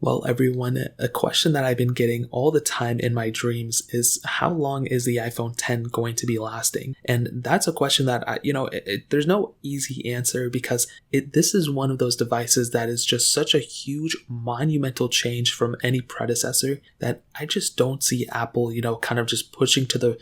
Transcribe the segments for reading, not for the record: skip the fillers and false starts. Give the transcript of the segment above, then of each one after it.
Well, everyone, a question that I've been getting all the time in my dreams is how long is the iPhone 10 going to be lasting? And that's a question that there's no easy answer because this is one of those devices that is just such a huge monumental change from any predecessor that I just don't see Apple, kind of just pushing to the,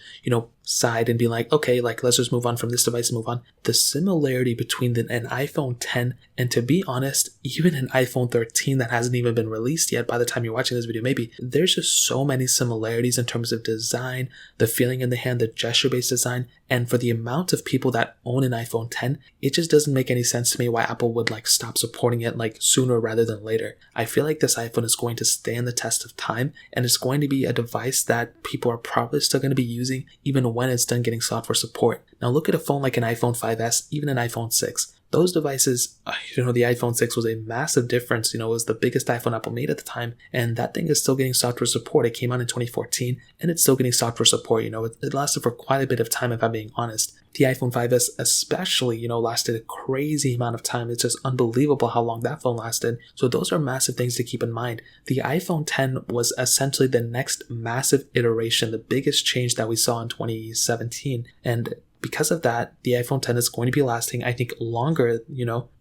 side and being like, okay, let's just move on from this device and move on. The similarity between an iPhone 10 and, to be honest, even an iPhone 13 that hasn't even been released yet by the time you're watching this video, maybe, there's just so many similarities in terms of design, the feeling in the hand, the gesture-based design, and for the amount of people that own an iPhone 10, it just doesn't make any sense to me why Apple would stop supporting it sooner rather than later. I feel like this iPhone is going to stand the test of time, and it's going to be a device that people are probably still going to be using even when it's done getting software support. Now look at a phone like an iPhone 5S, even an iPhone 6. Those devices, the iPhone 6 was a massive difference. It was the biggest iPhone Apple made at the time, and that thing is still getting software support. It came out in 2014, and it's still getting software support. It lasted for quite a bit of time, if I'm being honest. The iPhone 5S especially, lasted a crazy amount of time. It's just unbelievable how long that phone lasted. So those are massive things to keep in mind. The iPhone 10 was essentially the next massive iteration, the biggest change that we saw in 2017. And because of that, the iPhone 10 is going to be lasting, I think, longer,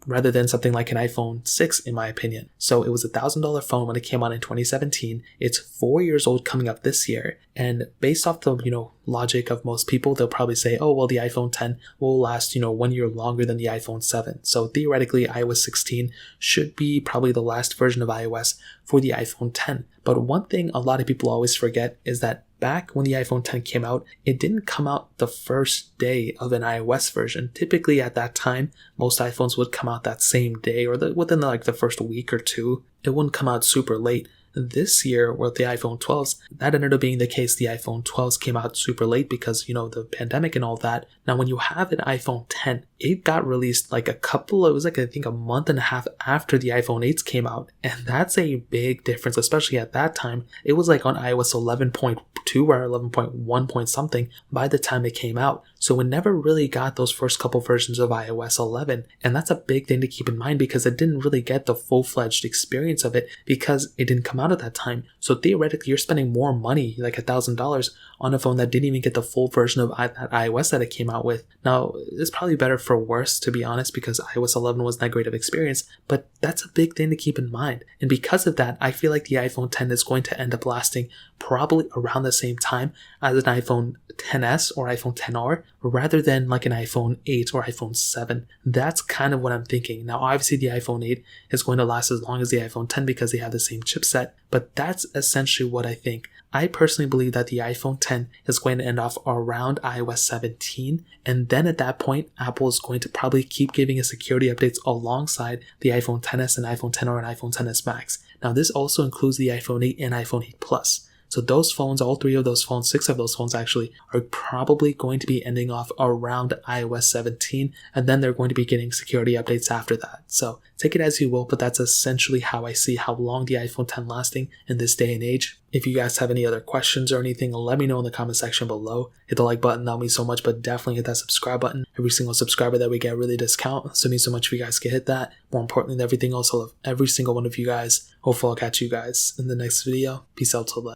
rather than something like an iPhone 6, in my opinion. So it was a $1,000 phone when it came out in 2017. It's 4 years old coming up this year. And based off the, logic of most people, they'll probably say, oh, well, the iPhone 10 will last, 1 year longer than the iPhone 7. So theoretically, iOS 16 should be probably the last version of iOS for the iPhone 10. But one thing a lot of people always forget is that back when the iPhone 10 came out, it didn't come out the first day of an iOS version. Typically at that time, most iPhones would come out that same day or within the first week or two. It wouldn't come out super late. This year, with the iPhone 12s, that ended up being the case. The iPhone 12s came out super late because, the pandemic and all that. Now, when you have an iPhone 10, it got released I think a month and a half after the iPhone 8s came out. And that's a big difference, especially at that time. It was on iOS 11.2 or 11.1 point something by the time it came out. So it never really got those first couple versions of iOS 11. And that's a big thing to keep in mind because it didn't really get the full-fledged experience of it because it didn't come out at that time. So theoretically, you're spending more money, like $1,000, on a phone that didn't even get the full version of that iOS that it came out with. Now, it's probably better for worse, to be honest, because iOS 11 wasn't that great of experience, but that's a big thing to keep in mind. And because of that, I feel like the iPhone 10 is going to end up lasting probably around the same time as an iPhone XS or iPhone XR, rather than an iPhone 8 or iPhone 7. That's kind of what I'm thinking. Now, obviously, the iPhone 8 is going to last as long as the iPhone 10 because they have the same chipset, but that's essentially what I think. I personally believe that the iPhone 10 is going to end off around iOS 17, and then at that point, Apple is going to probably keep giving us security updates alongside the iPhone XS and iPhone XR and iPhone XS Max. Now, this also includes the iPhone 8 and iPhone 8 Plus. So those phones, all three of those phones, 6 of those phones actually, are probably going to be ending off around iOS 17, and then they're going to be getting security updates after that. So take it as you will, but that's essentially how I see how long the iPhone 10 lasting in this day and age. If you guys have any other questions or anything, let me know in the comment section below. Hit the like button, that'll mean so much, but definitely hit that subscribe button. Every single subscriber that we get really does count, so it means so much if you guys can hit that. More importantly than everything else, I love every single one of you guys. Hopefully I'll catch you guys in the next video. Peace out till then.